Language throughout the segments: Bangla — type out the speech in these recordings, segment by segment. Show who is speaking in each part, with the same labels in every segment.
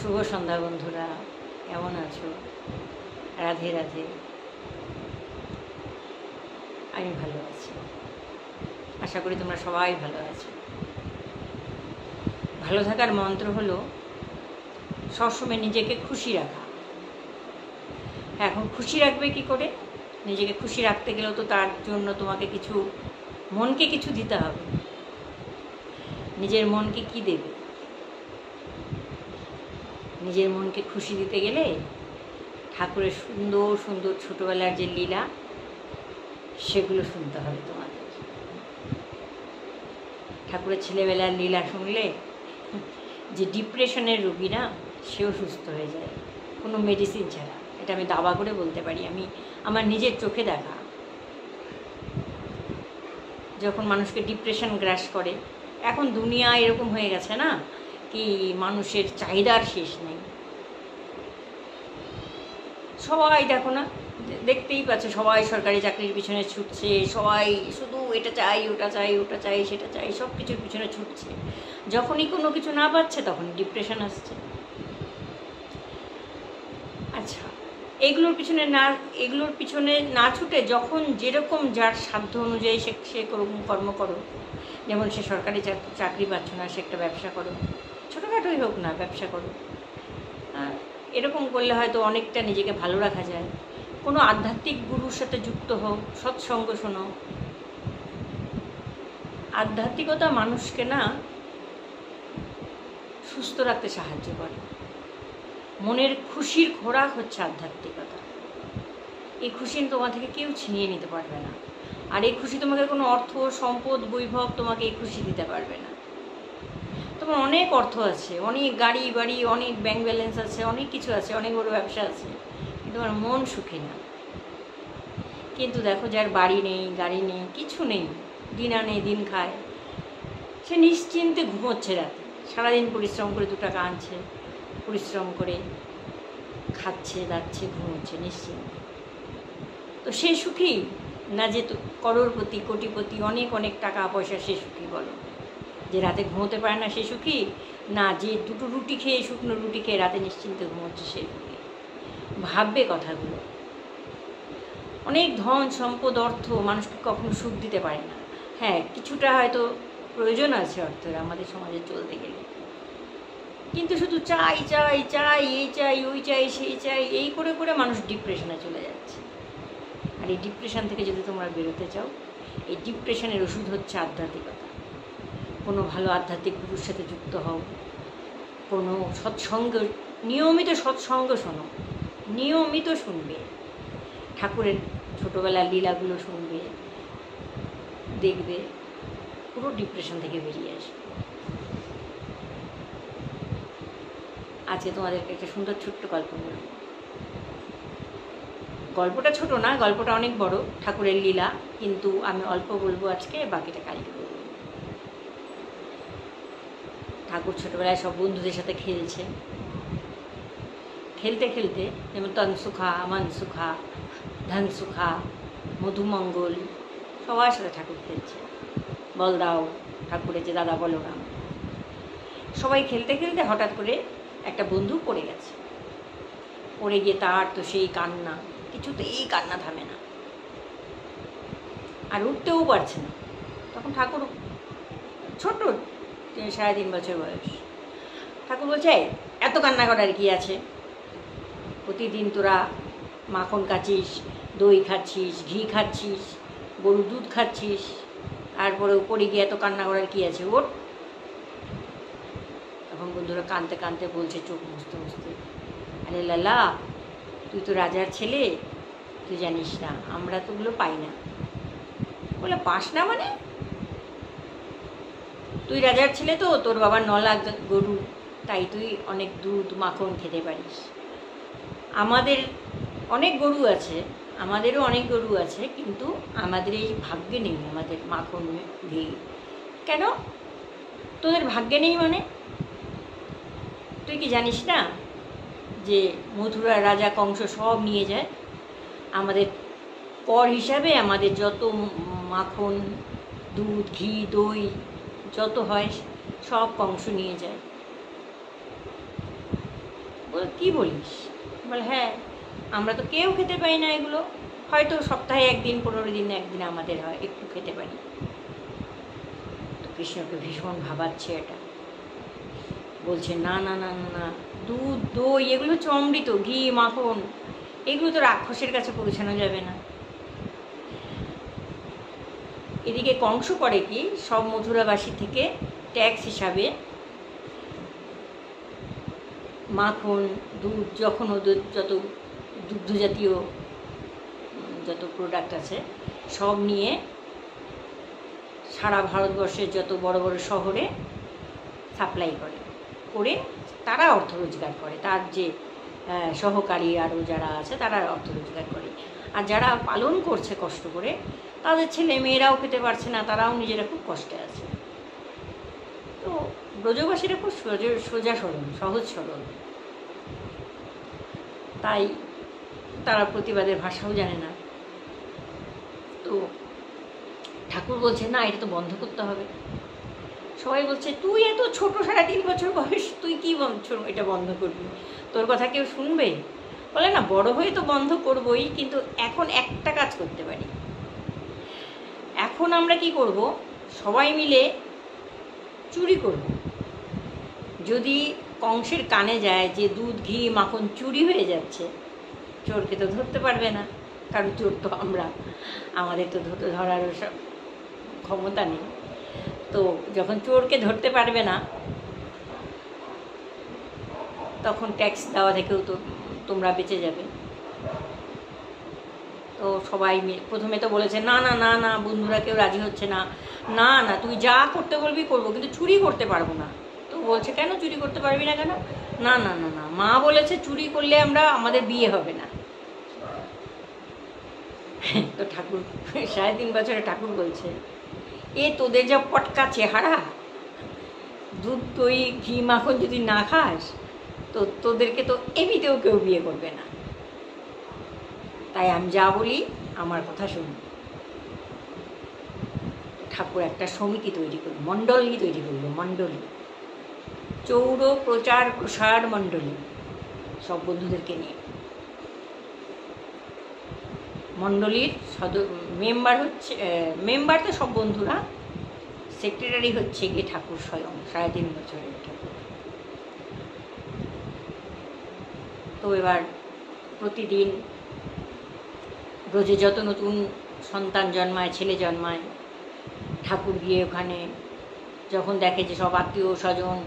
Speaker 1: শুভ সন্ধ্যা বন্ধুরা, কেমন আছো? রাধে রাধে। আমি ভালো আছি, আশা করি তোমরা সবাই ভালো আছো। ভালো থাকার মন্ত্র হলো সবসময় নিজেকে খুশি রাখা। এখন খুশি রাখবে কি করে? নিজেকে খুশি রাখতে গেলেও তো তার জন্য তোমাকে মনকে কিছু দিতে হবে। নিজের মনকে কি দেবে? নিজের মনকে খুশি দিতে গেলে ঠাকুরের সুন্দর সুন্দর ছোটোবেলার যে লীলা, সেগুলো শুনতে হবে তোমাদের। ঠাকুরের ছেলেবেলার লীলা শুনলে যে ডিপ্রেশনের রোগী না, সেও সুস্থ হয়ে যায় কোনো মেডিসিন ছাড়া। এটা আমি দাবা করে বলতে পারি, আমি আমার নিজের চোখে দেখা। যখন মানুষকে ডিপ্রেশন গ্রাস করে, এখন দুনিয়া এরকম হয়ে গেছে না কি, মানুষের চাহিদার শেষ নেই। সবাই দেখো না, দেখতেই পাচ্ছে, সবাই সরকারি চাকরির পিছনে ছুটছে, সবাই শুধু এটা চাই, ওটা চাই, ওটা চাই, সেটা চাই, সব কিছুর পিছনে ছুটছে। যখনই কোনো কিছু না পাচ্ছে তখন ডিপ্রেশন আসছে। আচ্ছা, এগুলোর পিছনে না ছুটে যখন যেরকম যার সাধ্য অনুযায়ী সে কর্ম করো। যেমন সে সরকারি চাকরি পাচ্ছ না, সে একটা ব্যবসা করো, ছোটোখাটোই হোক না, ব্যবসা করো। এরকম করলে হয়তো অনেকটা নিজেকে ভালো রাখা যায়। কোনো আধ্যাত্মিক গুরুর সাথে যুক্ত হও, সৎসঙ্গ শোনো। আধ্যাত্মিকতা মানুষকে না সুস্থ রাখতে সাহায্য করে। মনের খুশির খোরাক হচ্ছে আধ্যাত্মিকতা। এই খুশি তোমার থেকে কেউ ছিনিয়ে নিতে পারবে না। আর এই খুশি তোমাকে কোনো অর্থ, সম্পদ, বৈভব তোমাকে এই খুশি দিতে পারবে না। তোমার অনেক অর্থ আছে, অনেক গাড়ি বাড়ি, অনেক ব্যাংক ব্যালেন্স আছে, অনেক কিছু আছে, অনেক বড় ব্যবসা আছে, কিন্তু তোমার মন সুখী না। কিন্তু দেখো, যার বাড়ি নেই, গাড়ি নেই, কিছু নেই, দিন আনে দিন খায়, সে নিশ্চিন্তে ঘুমোচ্ছে রাতে। সারাদিন পরিশ্রম করে 2 টাকা আনছে, পরিশ্রম করে খাচ্ছে, দাচ্ছে, ঘুমোচ্ছে নিশ্চিন্তে। তো সে সুখী না যে করোড়পতি, কোটিপতি, অনেক অনেক টাকা পয়সা, সে সুখী? বলো। যে রাতে ঘুমোতে পারে না সে সুখী? না যে 2টো রুটি খেয়ে, শুকনো রুটি খেয়ে রাতে নিশ্চিন্তে ঘুমোচ্ছে, সে সুখী? ভাববে কথাগুলো। অনেক ধন সম্পদ, অর্থ মানুষকে কখনো সুখ দিতে পারে না। হ্যাঁ, কিছুটা হয়তো প্রয়োজন আছে অর্থের আমাদের সমাজে চলতে গেলে, কিন্তু শুধু চাই চাই চাই, এই চাই, ওই চাই, সেই চাই, এই করে করে মানুষ ডিপ্রেশনে চলে যাচ্ছে। আর এই ডিপ্রেশন থেকে যদি তোমরা বেরোতে চাও, এই ডিপ্রেশনের ওষুধ হচ্ছে আধ্যাত্মিকতা। কোনো ভালো আধ্যাত্মিক গুরুর সাথে যুক্ত হও, কোনো সৎসঙ্গ, নিয়মিত সৎসঙ্গ শোনো, নিয়মিত শুনবে, ঠাকুরের ছোটোবেলার লীলাগুলো শুনবে, দেখবে পুরো ডিপ্রেশন থেকে বেরিয়ে আসবে। আজকে তোমাদেরকে একটা সুন্দর ছোট্ট গল্প বলব। গল্পটা ছোট না, গল্পটা অনেক বড়, ঠাকুরের লীলা, কিন্তু আমি অল্প বলবো আজকে, বাকিটা কালকে বলবো। ঠাকুর ছোটোবেলায় সব বন্ধুদের সাথে খেলছে, খেলতে খেলতে, যেমন তন সুখা, মন সুখা, ধন সুখা, মধুমঙ্গল, সবার সাথে ঠাকুর খেলছে। বলদাও, ঠাকুরের যে দাদা বলরাম, সবাই খেলতে খেলতে হঠাৎ করে একটা বন্ধু পড়ে গেছে। পড়ে গিয়ে তার তো সেই কান্না, কিছুতেই কান্না থামে না, আর উঠতেও পারছে না। তখন ঠাকুর, ছোট, 3.5 বছর বয়স, ঠাকুর বলছে, এত কান্না করার কি আছে? প্রতিদিন তোরা মাখন খাচ্ছিস, দই খাচ্ছিস, ঘি খাচ্ছিস, গরুর দুধ খাচ্ছিস, তারপরে উপরে গিয়ে এত কান্না করার কি আছে? ওঠ। তখন বন্ধুরা কাঁদতে কাঁদতে বলছে, চোখ মুছতে মুছতে, আরে লালা, তুই তো রাজার ছেলে, তুই জানিস না আমরা তো ওগুলো পাই না। বলে, পাস না মানে? তুই রাজার ছেলে তো, তোর বাবার 9 লাখ গরু, তাই তুই অনেক দুধ মাখন খেতে পারিস। আমাদের অনেক গরু আছে, আমাদেরও অনেক গরু আছে, কিন্তু আমাদের এই ভাগ্যে নেই আমাদের মাখন ঘি। কেন তোদের ভাগ্যে নেই? মানে তুই কি জানিস না যে মথুরার রাজা কংস সব নিয়ে যায়? আমাদের কর হিসাবে আমাদের যত মাখন, দুধ, ঘি, দই যত হয়, সব কংস নিয়ে যায়। বল কী বলিস? বলে হ্যাঁ, আমরা তো কেউ খেতে পাই না এগুলো, হয়তো সপ্তাহে 1 দিন 15 দিনে 1 দিন আমাদের হয়, একটু খেতে পারি। তো কৃষ্ণকে ভীষণ ভাবাচ্ছে এটা, বলছে না না না না না, দুধ দই এগুলো হচ্ছে অমৃত, ঘি মাখন, এগুলো তো রাক্ষসের কাছে পৌঁছানো যাবে না। এদিকে কংস করে কি, সব মথুরাবাসী থেকে ট্যাক্স হিসাবে মাখন, দুধ, যখন ওদের যত দুগ্ধ জাতীয় যত প্রোডাক্ট আছে সব নিয়ে সারা ভারতবর্ষের যত বড় বড় শহরে সাপ্লাই করে তারা অর্থ রোজগার করে, তার যে সহকারী আরও যারা আছে তারা অর্থ রোজগার করে। আর যারা পালন করছে কষ্ট করে, তাদের ছেলে মেয়েরাও খেতে পারছে না, তারাও নিজেরা খুব কষ্টে আছে। তো ব্রজবাসীরা খুব সোজা সরল, সহজ সরল, তাই তারা প্রতিবাদের ভাষাও জানে না। তো ঠাকুর বলছে না, এটা তো বন্ধ করতে হবে। সবাই বলছে তুই এত ছোট, 3.5 বছর বয়স, তুই কি এটা বন্ধ করবি? তোর কথা কেউ শুনবে? বলে না, বড় হয়ে তো বন্ধ করবই, কিন্তু এখন একটা কাজ করতে পারি। এখন আমরা কি করব, সবাই মিলে চুরি করব। যদি কংসের কানে যায় যে দুধ ঘি মাখন চুরি হয়ে যাচ্ছে, চোরকে তো ধরতে পারবে না, কারণ চোর তো আমরা, আমাদের তো ধরার সব ক্ষমতা নেই। তো যখন চোরকে ধরতে পারবে না, তখন ট্যাক্স দেওয়া থেকেও তো তোমরা বেঁচে যাবে। তো সবাই প্রথমে তো বলেছে না না না না, বন্ধুরা কেউ রাজি হচ্ছে না, না না তুই যা করতে বলবি করবো, কিন্তু চুরি করতে পারবো না। তো বলছে কেন চুরি করতে পারবি না কেন? না না না না, মা বলেছে চুরি করলে আমাদের বিয়ে হবে না। তো ঠাকুর 3.5 বছরে ঠাকুর বলছে, এ তোদের যা পটকা চেহারা, দুধ দই ঘি মাখন যদি না খাস, তো তোদেরকে তো এমনিতেও কেউ বিয়ে করবে না। তাই আমি যা বলি আমার কথা শুনি। ঠাকুর একটা সমিতি তৈরি করল, মণ্ডলী তৈরি করলো, মণ্ডলী, চৌর প্রচার প্রসার মণ্ডলী, সব বন্ধুদেরকে নিয়ে। মণ্ডলীর মেম্বার তো সব বন্ধুরা, সেক্রেটারি হচ্ছে গিয়ে ঠাকুর স্বয়ং, 3.5 বছরের ঠাকুর। তো এবার প্রতিদিন রোজে যত নতুন সন্তান জন্মায়, ছেলে জন্মায়, ঠাকুর গিয়ে ওখানে যখন দেখে যে সব আত্মীয় স্বজন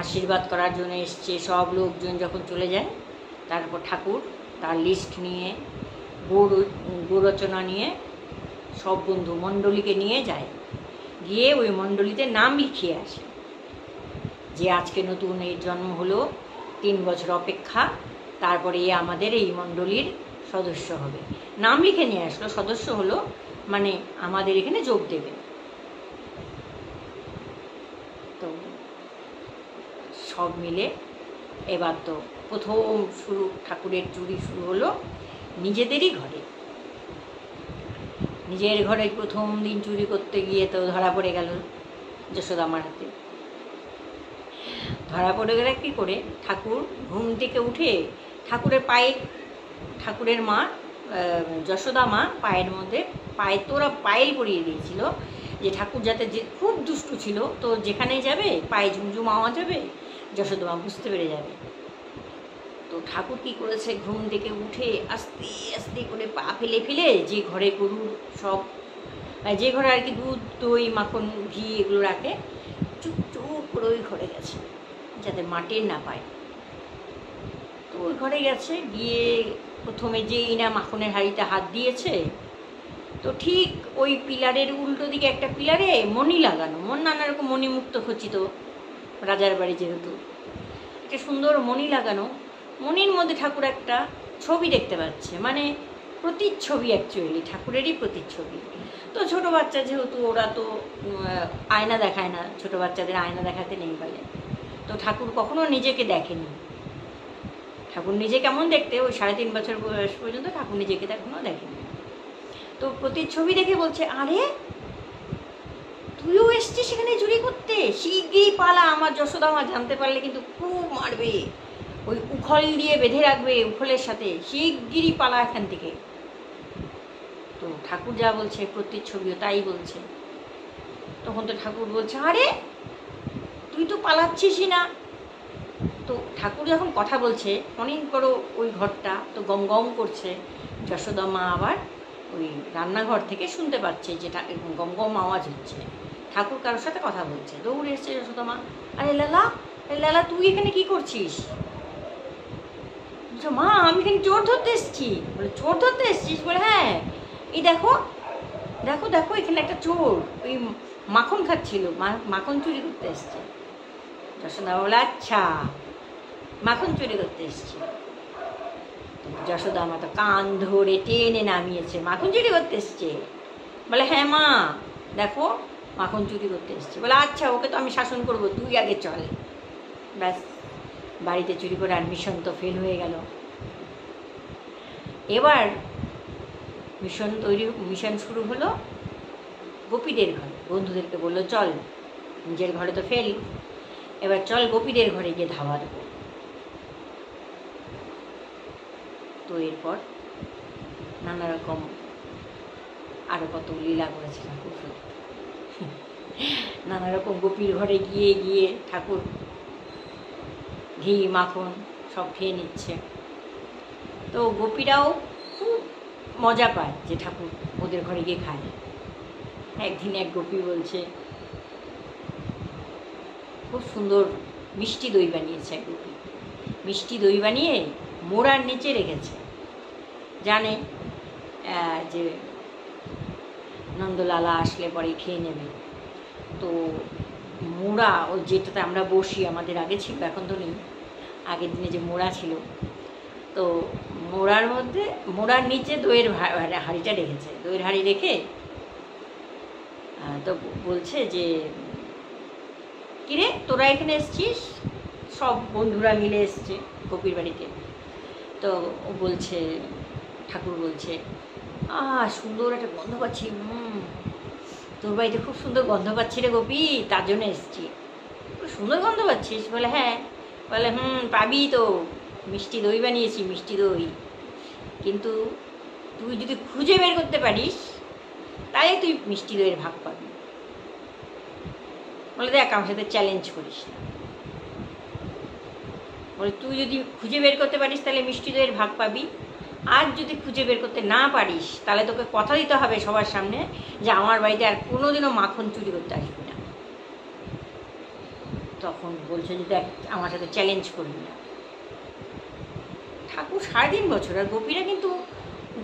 Speaker 1: আশীর্বাদ করার জন্য এসছে, সব লোকজন যখন চলে যায়, তারপর ঠাকুর তার লিস্ট নিয়ে, গোরচনা নিয়ে সব বন্ধু মণ্ডলীকে নিয়ে যায়, গিয়ে ওই মণ্ডলীতে নাম লিখিয়ে আসে যে আজকে নতুন এর জন্ম হলো, 3 বছর অপেক্ষা, তারপরে আমাদের এই মণ্ডলীর সদস্য হবে। নাম লিখে নিয়ে আসলো, সদস্য হলো মানে আমাদের এখানে যোগ দেবে। তো সব মিলে এবার তো প্রথম শুরু, ঠাকুরের চুরি শুরু হলো নিজেদেরই ঘরে। নিজের ঘরে প্রথম দিন চুরি করতে গিয়ে তো ধরা পড়ে গেল যশোদা মার হাতে। ধরা পড়ে গেলে কী করে, ঠাকুর ঘুম থেকে উঠে ঠাকুরের মা যশোদা মা পায়ের মধ্যে তোরা পায়েল পরিয়ে দিয়েছিল, যে ঠাকুর যাতে যে খুব দুষ্টু ছিল, তো যেখানেই যাবে পায়ে ঝুমঝুম আওয়াজ হবে, যশোদা মা বুঝতে পেরে যাবে। তো ঠাকুর কী করেছে, ঘুম থেকে উঠে আস্তে আস্তে করে পা ফেলে ফেলে যে ঘরে গরুর সব, যে ঘরে আর কি দুধ দই মাখন ঘি এগুলো রাখে, চুপ চুপ করে ওই ঘরে গেছে যাতে মাটির না পায়। তো ওই ঘরে গেছে, গিয়ে প্রথমে যেই না মাখনের হাঁড়িতে হাত দিয়েছে, তো ঠিক ওই পিলারের উল্টো দিকে একটা পিলারে মণি লাগানো, নানা রকম মণিমুক্ত খচিত, রাজার বাড়ি যেহেতু, একটা সুন্দর মণি লাগানো, মণির মধ্যে ঠাকুর একটা ছবি দেখতে পাচ্ছে, মানে প্রতিচ্ছবি, অ্যাকচুয়ালি ঠাকুরেরই প্রতিচ্ছবি। তো ছোটো বাচ্চা যেহেতু, ওরা তো আয়না দেখায় না, ছোটো বাচ্চাদের আয়না দেখাতে নেই বলে, তো ঠাকুর কখনো নিজেকে দেখেনি। ঠাকুর নিজে কেমন দেখতে, ওই 3.5 বছর বয়স পর্যন্ত ঠাকুর নিজেকে এখনো দেখেনি। তো প্রতিচ্ছবি দেখে বলছে, আরে তুইও এসছিস সেখানে চুরি করতে, শিগগিরই পালা, আমার যশোদা মা জানতে পারলে কিন্তু খুব মারবে। ওই উখল দিয়ে বেঁধে রাখবে, উখলের সাথে শিগগিরই পালা এখান থেকে। তো ঠাকুর যা বলছে প্রতিচ্ছবিও তাই বলছে। তখন তো ঠাকুর বলছে, আরে তুই তো পালাচ্ছিসই না। তো ঠাকুর যখন কথা বলছে অনেক বড় ওই ঘরটা, তো গম গম করছে। যশোদা মা আবার ওই রান্নাঘর থেকে শুনতে পাচ্ছে যেটা গম গম আওয়াজ হচ্ছে, ঠাকুর কারোর সাথে কথা বলছে। দৌড়ে এসছে যশোদা মা, আরে লালা, আরে লালা তুই এখানে কি করছিস? মা আমি এখানে চোর ধরতে এসেছি। বলে চোর ধরতে এসছিস? বলে হ্যাঁ, এই দেখো দেখো দেখো এখানে একটা চোর ওই মাখন খাচ্ছিল, মাখন চুরি করতে এসছে। যশোদা বলে আচ্ছা মাখন চুরি করতে এসছি। যশোদা মা তো কান ধরে টেনে নামিয়েছে, মাখন চুরি করতে এসছে? বলে হ্যাঁ মা দেখো মাখন চুরি করতে এসছে। বলে আচ্ছা ওকে তো আমি শাসন করবো, তুই আগে চল। ব্যাস, বাড়িতে চুরি করে আর মিশন তো ফেল হয়ে গেল। এবার মিশন শুরু হলো গোপীদের ঘরে। বন্ধুদেরকে বললো চল, নিজের ঘরে তো ফেল, এবার চল গোপীদের ঘরে গিয়ে ধাওয়া দেবো। তো এরপর নানা রকম আরো কত লীলা করেছিলাম, নানা রকম গোপীর ঘরে গিয়ে গিয়ে ঠাকুর ঘি মাখন সব খেয়ে নিচ্ছে। তো গোপীরাও খুব মজা পায় যে ঠাকুর ওদের ঘরে গিয়ে খায়। একদিন এক গোপী বলছে, খুব সুন্দর মিষ্টি দই বানিয়েছে এক গোপী, মিষ্টি দই বানিয়ে মোড়ার নিচে রেখেছে, জানে যে নন্দলালা আসলে পরে খেয়ে নেবে। তো মোড়া ওই যেটাতে আমরা বসি, আমাদের আগে ছিল এখন তো নেই, আগের দিনে যে মোড়া ছিল, তো মোড়ার মধ্যে মোড়ার নিচে দইয়ের হাঁড়িটা রেখেছে। দইয়ের হাঁড়ি রেখে তো বলছে যে কিরে তোরা এখানে এসছিস? সব বন্ধুরা মিলে এসছে গোপীর বাড়িতে। তো ও বলছে, ঠাকুর বলছে সুন্দর একটা গন্ধ পাচ্ছি, তোর বাড়িতে খুব সুন্দর গন্ধ পাচ্ছি রে গোপী, তার জন্য এসছি। সুন্দর গন্ধ পাচ্ছিস? বলে হ্যাঁ। বলে পাবি তো, মিষ্টি দই বানিয়েছি, মিষ্টি দই, কিন্তু তুই যদি খুঁজে বের করতে পারিস তাহলে তুই মিষ্টি দইয়ের ভাগ পাবি। বলে দেখ আমার সাথে চ্যালেঞ্জ করিস না। বলে তুই যদি খুঁজে বের করতে পারিস তাহলে মিষ্টি দইয়ের ভাগ পাবি, আর যদি খুঁজে বের করতে না পারিস তাহলে তোকে কথা দিতে হবে সবার সামনে যে আমার বাড়িতে আর কোনোদিনও মাখন চুরি করতে আসবি না। তখন বলছে যে দেখ আমার সাথে চ্যালেঞ্জ করবি না। ঠাকুর 3.5 বছর, আর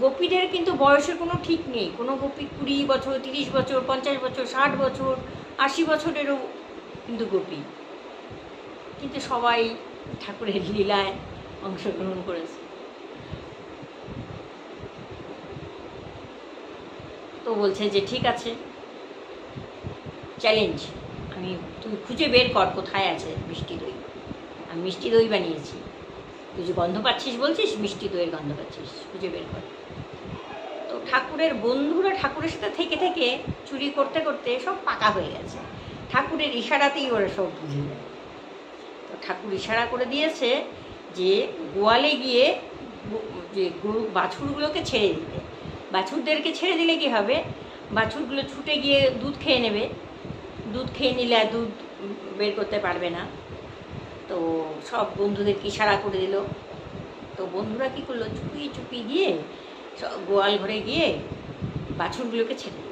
Speaker 1: গোপীদের কিন্তু বয়সের কোনো ঠিক নেই। কোনো গোপী 20 বছর, 30 বছর, 50 বছর, 60 বছর, 80 বছরেরও কিন্তু গোপী, কিন্তু সবাই ঠাকুরের লীলায় অংশগ্রহণ করেছে। তো বলছে যে ঠিক আছে চ্যালেঞ্জ, তুই খুঁজে বের কর কোথায় আছে মিষ্টি দই, আমি মিষ্টি দই বানিয়েছি, তুই যে গন্ধ পাচ্ছিস বলছিস, মিষ্টি দইয়ের গন্ধ পাচ্ছিস, খুঁজে বের কর। তো ঠাকুরের বন্ধুরা ঠাকুরের সাথে থেকে থেকে চুরি করতে করতে সব পাকা হয়ে গেছে, ঠাকুরের ইশারাতেই ওরা সব বুঝে যায়। তো ঠাকুর ইশারা করে দিয়েছে যে গোয়ালে গিয়ে যে গরু বাছুরগুলোকে ছেড়ে দিতে। বাছুরদেরকে ছেড়ে দিলে কি হবে, বাছুরগুলো ছুটে গিয়ে দুধ খেয়ে নেবে, দুধ খেয়ে নিলে আর দুধ বের করতে পারবে না। তো সব বন্ধুদেরকে ইশারা করে দিল। তো বন্ধুরা কী করলো, চুপি চুপি গিয়ে গোয়াল ঘরে গিয়ে বাছুরগুলোকে ছেড়ে দিল।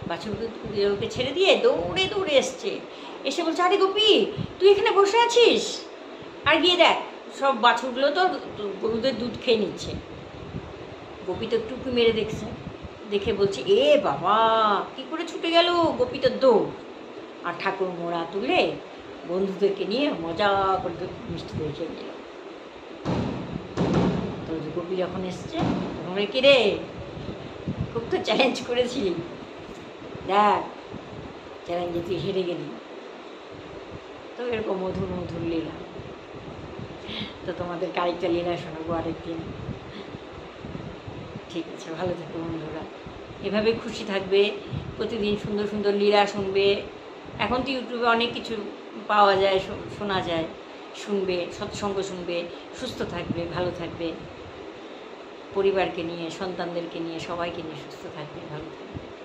Speaker 1: বাছুরগুলোকে ছেড়ে দিয়ে দৌড়ে দৌড়ে এসছে, এসে বলছে আরে গোপী তুই এখানে বসে আছিস, আর গিয়ে দেখ সব বাছুরগুলো তো গরুদের দুধ খেয়ে নিচ্ছে। গোপী তো টুপি মেরে দেখছে, দেখে বলছে এ বাবা কী করে ছুটে গেল, গোপী তো দৌড়। আর ঠাকুর মোড়া তুলে বন্ধুদেরকে নিয়ে মজা করে মিষ্টি দই খেয়ে নিল। তো গোপী যখন এসছে তখন কি রে খুব তো চ্যালেঞ্জ করেছিলি, দেখ চ্যালেঞ্জে তুই হেরে গেলি। তো এরকম মধুর মধুর লীলা। তো তোমাদেরকে আরেকটা লীলা শোনাবো আরেকদিন। ঠিক আছে, ভালো থেকো বন্ধুরা, এভাবে খুশি থাকবে, প্রতিদিন সুন্দর সুন্দর লীলা শুনবে। এখন তো ইউটিউবে অনেক কিছু পাওয়া যায়, শোনা যায়, শুনবে, সৎসঙ্গ শুনবে, সুস্থ থাকবে, ভালো থাকবে, পরিবারকে নিয়ে, সন্তানদেরকে নিয়ে, সবাইকে নিয়ে সুস্থ থাকবে, ভালো থাকবে।